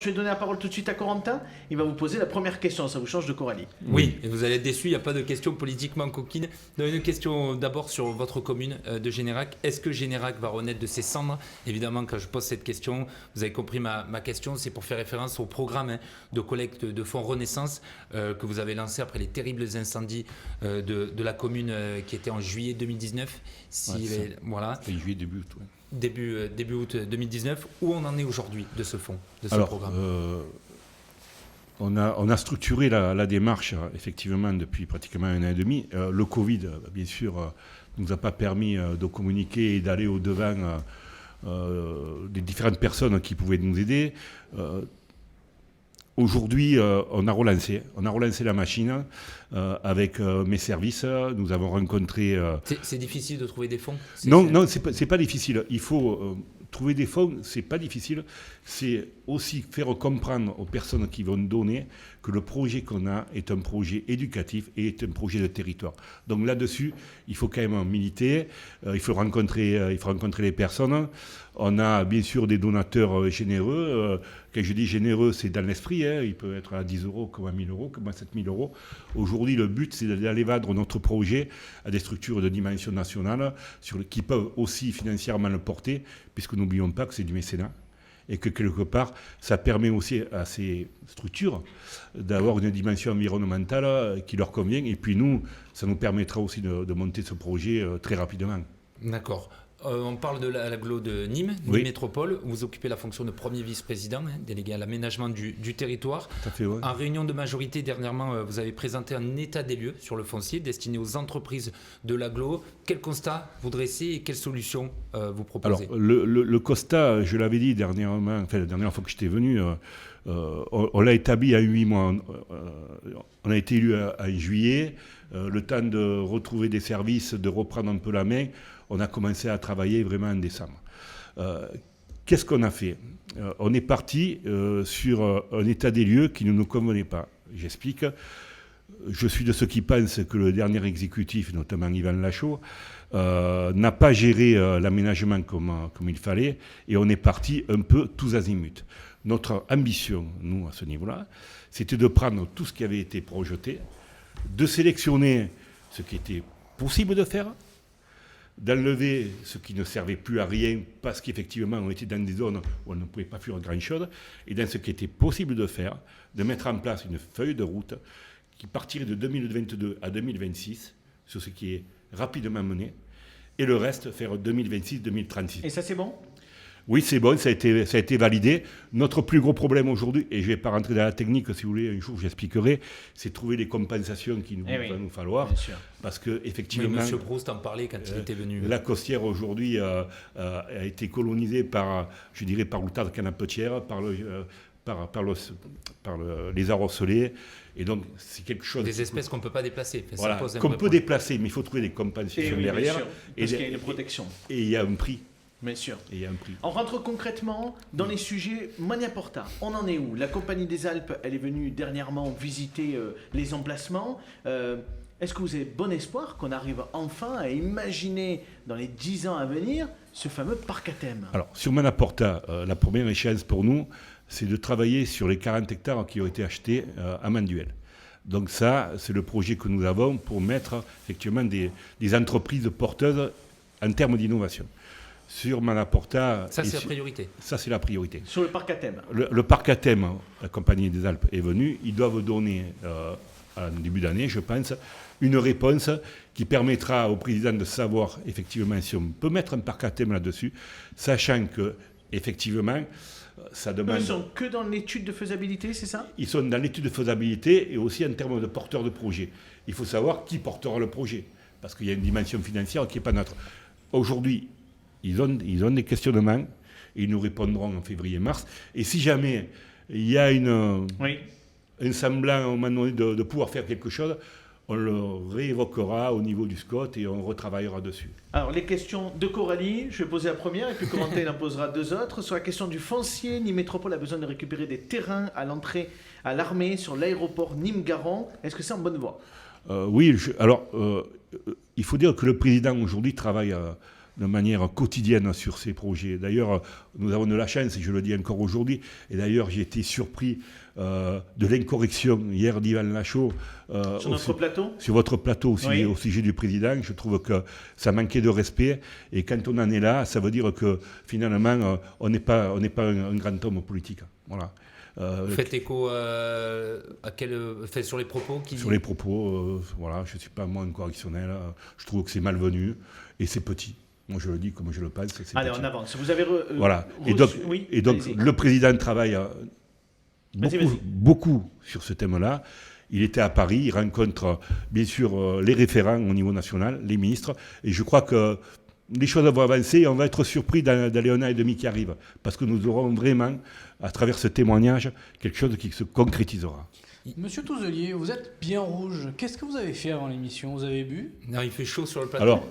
Je vais donner la parole tout de suite à Corentin. Il va vous poser la première question. Ça vous change de Coralie. Oui, et vous allez être déçus, il n'y a pas de question politiquement coquine. Une question d'abord sur votre commune de Générac. Est-ce que Générac va renaître de ses cendres? Évidemment, quand je pose cette question, vous avez compris ma question, c'est pour faire référence au programme de collecte de fonds Renaissance que vous avez lancé après les terribles incendies de la commune qui était en juillet 2019. Voilà. C'était juillet, début août. Ouais. Début août 2019. Où on en est aujourd'hui de ce fonds, de ce programme? On a structuré la démarche, effectivement, depuis pratiquement 1 an et demi. Le Covid, bien sûr, nous a pas permis de communiquer et d'aller au-devant des différentes personnes qui pouvaient nous aider. Aujourd'hui, on a relancé la machine avec mes services. Nous avons rencontré... C'est difficile de trouver des fonds? Non, c'est pas difficile. Il faut... trouver des fonds, c'est pas difficile. C'est aussi faire comprendre aux personnes qui vont donner que le projet qu'on a est un projet éducatif et est un projet de territoire. Donc là-dessus, il faut quand même militer. Il faut rencontrer les personnes. On a bien sûr des donateurs généreux. Quand je dis généreux, c'est dans l'esprit. Il peut être à 10 euros, comme à 1 000 euros, comme à 7 000 euros. Aujourd'hui, le but, c'est d'aller vendre notre projet à des structures de dimension nationale qui peuvent aussi financièrement le porter, puisque n'oublions pas que c'est du mécénat. Et que quelque part, ça permet aussi à ces structures d'avoir une dimension environnementale qui leur convient. Et puis nous, ça nous permettra aussi de monter ce projet très rapidement. D'accord. On parle de l'agglo de Nîmes, Nîmes Métropole. Vous occupez la fonction de premier vice-président, délégué à l'aménagement du territoire. Tout à fait, ouais. En réunion de majorité, dernièrement, vous avez présenté un état des lieux sur le foncier destiné aux entreprises de l'agglo. Quel constat vous dressez et quelles solutions vous proposez? Alors, le constat, je l'avais dit dernièrement, la dernière fois que j'étais venu, on l'a établi à 8 mois. On a été élu en juillet. Le temps de retrouver des services, de reprendre un peu la main. On a commencé à travailler vraiment en décembre. Qu'est-ce qu'on a fait? On est parti sur un état des lieux qui ne nous convenait pas. J'explique. Je suis de ceux qui pensent que le dernier exécutif, notamment Yvan Lachaud, n'a pas géré l'aménagement comme il fallait, et on est parti un peu tous azimuts. Notre ambition, nous, à ce niveau-là, c'était de prendre tout ce qui avait été projeté, de sélectionner ce qui était possible de faire, d'enlever ce qui ne servait plus à rien parce qu'effectivement on était dans des zones où on ne pouvait pas faire grand-chose, et dans ce qui était possible de faire, de mettre en place une feuille de route qui partirait de 2022 à 2026 sur ce qui est rapidement mené, et le reste faire 2026-2036. Et ça c'est bon? Oui, c'est bon, ça a été validé. Notre plus gros problème aujourd'hui, et je ne vais pas rentrer dans la technique, si vous voulez, un jour j'expliquerai, c'est trouver les compensations qu'il va nous falloir. Parce que, effectivement. Oui, M. Proust en parlait quand il était venu. La Costière aujourd'hui a été colonisée par l'outarde canapetière, par les arrocelés. Et donc, c'est quelque chose. Des espèces qu'on ne peut pas déplacer. Voilà, qu'on peut déplacer, mais il faut trouver des compensations derrière. Parce qu'il y a une protection. Et il y a un prix. Bien sûr. Et il y a un prix. On rentre concrètement dans les sujets Mania Porta. On en est où? La Compagnie des Alpes, elle est venue dernièrement visiter les emplacements. Est-ce que vous avez bon espoir qu'on arrive enfin à imaginer dans les 10 ans à venir ce fameux parc à thème? Alors, sur Mania Porta, la première échéance pour nous, c'est de travailler sur les 40 hectares qui ont été achetés à Manduel. Donc ça, c'est le projet que nous avons pour mettre effectivement des entreprises porteuses en termes d'innovation. Sur Mania Porta... Ça, c'est la priorité. Ça, c'est la priorité. Sur le parc à thème. Le parc à thème, la Compagnie des Alpes est venue. Ils doivent donner, en début d'année, je pense, une réponse qui permettra au président de savoir effectivement si on peut mettre un parc à thème là-dessus, sachant que, effectivement, ça demande... Ils sont que dans l'étude de faisabilité, c'est ça? Ils sont dans l'étude de faisabilité et aussi en termes de porteurs de projet. Il faut savoir qui portera le projet, parce qu'il y a une dimension financière qui n'est pas neutre. Aujourd'hui, ils ont des questionnements, et ils nous répondront en février-mars. Et si jamais il y a un semblant au moment donné de pouvoir faire quelque chose, on le réévoquera au niveau du SCOT et on retravaillera dessus. Alors, les questions de Coralie, je vais poser la première et puis Corentin en posera deux autres. Sur la question du foncier, Nîmes Métropole a besoin de récupérer des terrains à l'entrée à l'armée sur l'aéroport Nîmes-Garons. Est-ce que c'est en bonne voie? Oui, il faut dire que le président aujourd'hui travaille de manière quotidienne sur ces projets. D'ailleurs, nous avons de la chance, et je le dis encore aujourd'hui, et d'ailleurs j'ai été surpris de l'incorrection hier d'Yvan Lachaud sur notre plateau. Sur votre plateau aussi, Oui. au sujet du président. Je trouve que ça manquait de respect, et quand on en est là, ça veut dire que finalement, on n'est pas un grand homme politique. Voilà. Vous faites écho sur les propos qui... Sur les propos, voilà, je ne suis pas moi un correctionnel, je trouve que c'est malvenu et c'est petit. Moi je le dis comme je le pense. Allez, petit. on avance. Vous avez voilà. oui, et donc le président travaille beaucoup sur ce thème-là. Il était à Paris, il rencontre bien sûr les référents au niveau national, les ministres, et je crois que les choses vont avancer et on va être surpris dans les 1 an et demi qui arrivent, parce que nous aurons vraiment, à travers ce témoignage, quelque chose qui se concrétisera. Monsieur Touzelier, vous êtes bien rouge. Qu'est-ce que vous avez fait avant l'émission? Vous avez bu? Non, il fait chaud sur le plateau. Alors,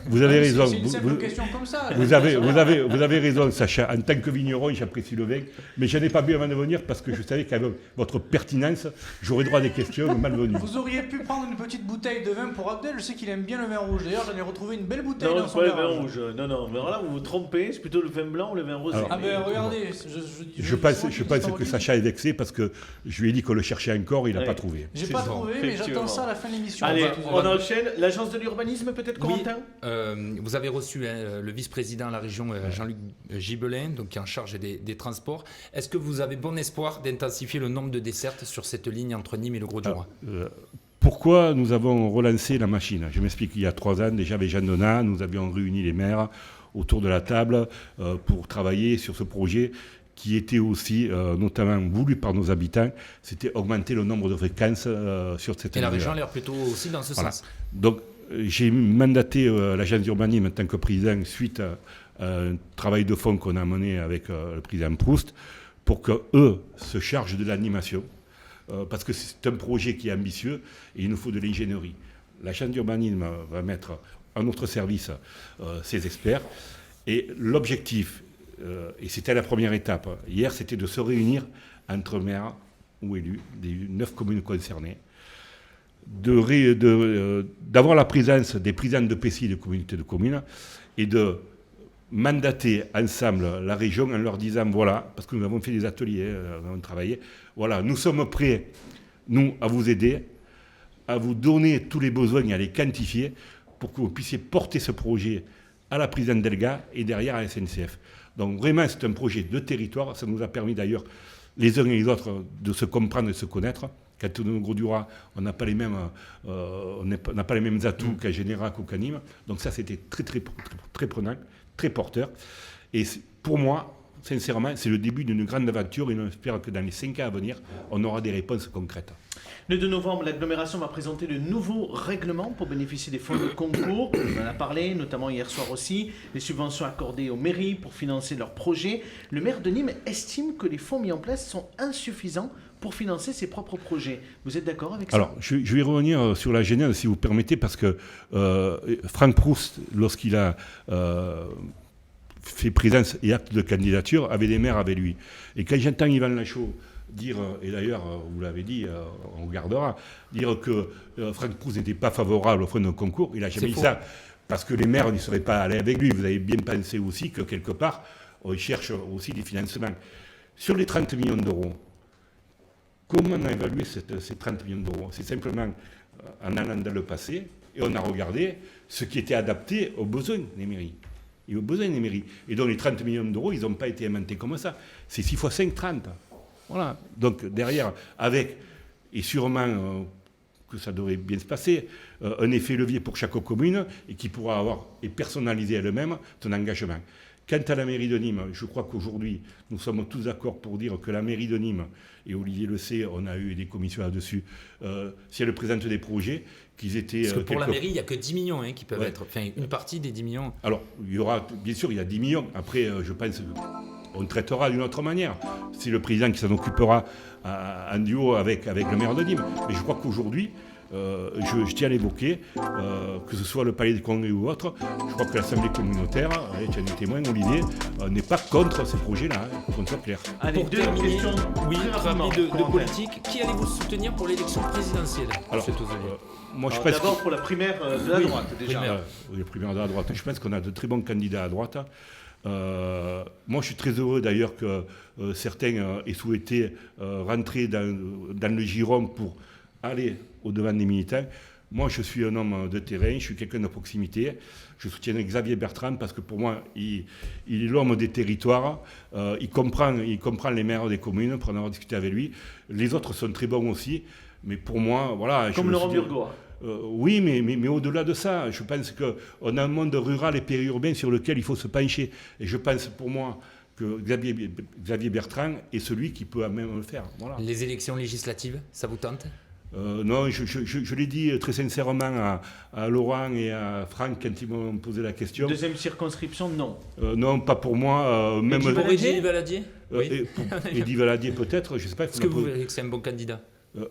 vous avez raison. C'est une simple question comme ça. Vous avez raison, Sacha. En tant que vigneron, j'apprécie le vin, mais je n'ai pas bu avant de venir parce que je savais qu'avec votre pertinence, j'aurais droit à des questions malvenues. Vous auriez pu prendre une petite bouteille de vin pour Abdel. Je sais qu'il aime bien le vin rouge. D'ailleurs, j'en ai retrouvé une belle bouteille non, dans c'est son pas le vin garage. rouge. Non. Mais alors là, vous vous trompez. C'est plutôt le vin blanc ou le vin rosé. Alors, Ah ben regardez, Je pense que Sacha est vexé parce que je lui ai dit qu'on le cherchait encore, il n'a pas trouvé. J'ai C'est pas ça, trouvé, mais effectivement. j'attends ça à la fin de l'émission. Allez, Monsieur on Touzelier. enchaîne. L'agence de l'urbanisme, peut-être, Oui, Corentin. vous avez reçu le vice-président à la région, Jean-Luc Gibelin, donc qui est en charge des transports. Est-ce que vous avez bon espoir d'intensifier le nombre de dessertes sur cette ligne entre Nîmes et le Gros-du-Roi? Pourquoi nous avons relancé la machine? Je m'explique, il y a 3 ans, déjà avec Jean Donat, nous avions réuni les maires autour de la table pour travailler sur ce projet qui était aussi notamment voulu par nos habitants, c'était augmenter le nombre de fréquences sur cette Et la ligne-là. région a l'air plutôt aussi dans ce sens. Donc j'ai mandaté l'agence d'urbanisme en tant que président suite à un travail de fond qu'on a mené avec le président Proust pour qu'eux se chargent de l'animation. Parce que c'est un projet qui est ambitieux et il nous faut de l'ingénierie. L'agence d'urbanisme va mettre à notre service ses experts et l'objectif, et c'était la première étape, hier c'était de se réunir entre maires ou élus des 9 communes concernées, d'avoir la présence des présidents de PCI de communautés de communes et de mandater ensemble la région en leur disant voilà, parce que nous avons fait des ateliers, nous avons travaillé, voilà, nous sommes prêts, nous, à vous aider, à vous donner tous les besoins et à les quantifier pour que vous puissiez porter ce projet à la présidente Delga et derrière à la SNCF. Donc vraiment, c'est un projet de territoire, ça nous a permis d'ailleurs les uns et les autres de se comprendre et de se connaître. Quand on est au Gros-du-Roi, on n'a pas les mêmes, atouts qu'à Générac ou qu'à Nîmes. Donc ça, c'était très prenant, très porteur. Et pour moi, sincèrement, c'est le début d'une grande aventure et on espère que dans les 5 ans à venir, on aura des réponses concrètes. Le 2 novembre, l'agglomération va présenter de nouveaux règlements pour bénéficier des fonds de concours. On en a parlé, notamment hier soir aussi. Les subventions accordées aux mairies pour financer leurs projets. Le maire de Nîmes estime que les fonds mis en place sont insuffisants pour financer ses propres projets. Vous êtes d'accord avec ça? Alors, je vais revenir sur la genèse, si vous permettez, parce que Franck Proust, lorsqu'il a fait présence et acte de candidature, avait des maires avec lui. Et quand j'entends Yvan Lachaud dire, et d'ailleurs, vous l'avez dit, on regardera, dire que Franck Proust n'était pas favorable au fonds de concours, il n'a jamais dit ça, parce que les maires n'y seraient pas allés avec lui. Vous avez bien pensé aussi que quelque part, on cherche aussi des financements. Sur les 30 millions d'euros, comment on a évalué ces 30 millions d'euros? C'est simplement en allant dans le passé, et on a regardé ce qui était adapté aux besoins des mairies. Et aux besoins des mairies. Et donc les 30 millions d'euros, ils n'ont pas été inventés comme ça. C'est 6 x 5, 30. Voilà. Donc derrière, avec, et sûrement que ça devrait bien se passer, un effet levier pour chaque commune et qui pourra avoir et personnaliser elle-même son engagement. Quant à la mairie de Nîmes, je crois qu'aujourd'hui, nous sommes tous d'accord pour dire que la mairie de Nîmes, et Olivier le sait, on a eu des commissions là-dessus, si elle présente des projets, qu'ils étaient... Parce que pour la mairie, il n'y a que 10 millions qui peuvent être... Enfin, une partie des 10 millions. Alors, il y aura, bien sûr, il y a 10 millions. Après, je pense qu'on traitera d'une autre manière. C'est le président qui s'en occupera en duo avec le maire de Nîmes. Mais je crois qu'aujourd'hui, je tiens à l'évoquer, que ce soit le palais des congrès ou autre. Je crois que l'Assemblée communautaire, tu en es témoin, Olivier, n'est pas contre ces projets-là, qu'on soit clair. Allez, Pour deux terminer, questions oui, très rapidement. de politique. Qui allez-vous soutenir pour l'élection présidentielle? Alors, Monsieur Tozelier. moi, je Alors, pense d'abord pour la primaire de la Oui, droite, déjà. primaire. les primaires de la droite. Je pense qu'on a de très bons candidats à droite. Moi, je suis très heureux d'ailleurs que certains aient souhaité rentrer dans le giron pour aller au-devant des militants. Moi, je suis un homme de terrain, je suis quelqu'un de proximité. Je soutiens Xavier Bertrand parce que pour moi, il est l'homme des territoires. Il comprend les maires des communes, pour en avoir discuté avec lui. Les autres sont très bons aussi. Mais pour moi, voilà. Comme Laurent Burgot. Oui, mais au-delà de ça, je pense qu'on a un monde rural et périurbain sur lequel il faut se pencher. Et je pense pour moi que Xavier Bertrand est celui qui peut même le faire. Voilà. Les élections législatives, ça vous tente? Non, je l'ai dit très sincèrement à Laurent et à Franck quand ils m'ont posé la question. Deuxième circonscription, non. Non, pas pour moi. Même Pour Eddy Valadier? Oui. Eddy Valadier peut-être, je ne sais pas. Est-ce que vous voyez que c'est un bon candidat?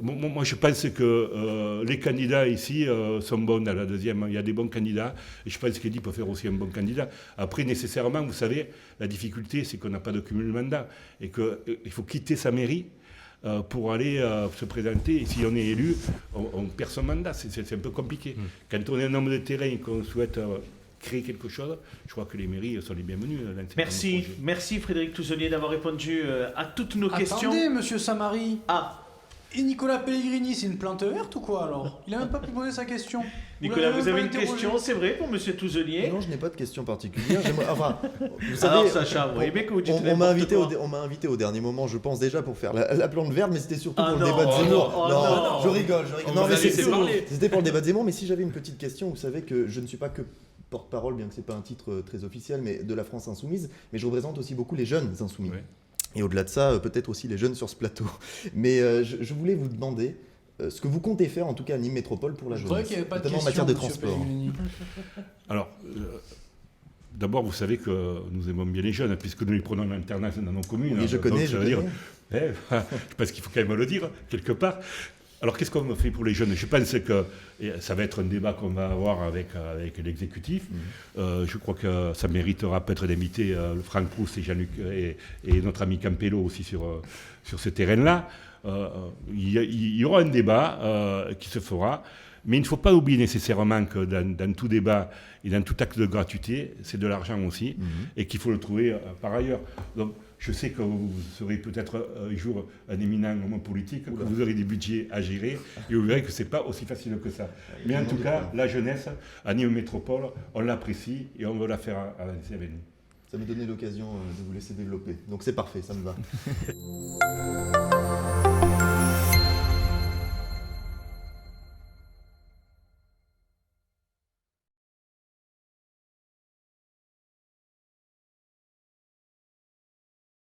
Moi, je pense que les candidats ici sont bons dans la deuxième. Il y a des bons candidats. Et je pense qu'Eddy peut faire aussi un bon candidat. Après, nécessairement, vous savez, la difficulté, c'est qu'on n'a pas de cumul de mandat. Et qu'il faut quitter sa mairie pour aller se présenter. Et si on est élu, on perd son mandat. C'est un peu compliqué. Quand on est un homme de terrain et qu'on souhaite créer quelque chose, je crois que les mairies sont les bienvenues. Merci Frédéric Touzelier d'avoir répondu à toutes nos questions. Attendez, monsieur Samari. Ah, Et Nicolas Pellegrini, c'est une plante verte ou quoi alors? Il a même pas pu poser sa question. Nicolas, vous l'avez avez même une pas interrogé. question, c'est vrai, pour Monsieur Touzelier? Non, je n'ai pas de question particulière. Enfin, vous savez, Alors Sacha, vous voyez bien que vous dites on m'a n'importe quoi. on m'a invité au dernier moment, je pense déjà pour faire la plante verte, mais c'était surtout Ah pour non, le débat de oh Zemmour. non, oh non. Je rigole. On Non, vous mais a laissé parler. c'était pour le débat de Zemmour. Mais si j'avais une petite question, vous savez que je ne suis pas que porte-parole, bien que c'est pas un titre très officiel, mais de la France insoumise, mais je représente aussi beaucoup les jeunes insoumis. Ouais. Et au-delà de ça, peut-être aussi les jeunes sur ce plateau. Mais je voulais vous demander ce que vous comptez faire, en tout cas à Nîmes Métropole, pour la Je croyais jeunesse, qu'il n'y avait pas de notamment en question, matière de monsieur transport. Pellegrini. Alors, d'abord, vous savez que nous aimons bien les jeunes, puisque nous les prenons en alternance dans nos communes. Oui, je connais, Donc, ça veut dire, je pense qu'il faut quand même le dire, quelque part. Alors, qu'est-ce qu'on fait pour les jeunes? Je pense que ça va être un débat qu'on va avoir avec l'exécutif. Je crois que ça méritera peut-être d'inviter Franck Proust et Jean-Luc et notre ami Campello aussi sur ce terrain-là. Il y aura un débat qui se fera. Mais il ne faut pas oublier nécessairement que dans tout débat et dans tout acte de gratuité, c'est de l'argent aussi, et qu'il faut le trouver par ailleurs. Donc, je sais que vous serez peut-être un jour un éminent homme politique, que vous aurez des budgets à gérer, et vous verrez que ce n'est pas aussi facile que ça. Mais en tout cas, la jeunesse, à Nîmes Métropole, on l'apprécie et on veut la faire avancer avec nous. Ça me donnait l'occasion de vous laisser développer. Donc c'est parfait, ça me va.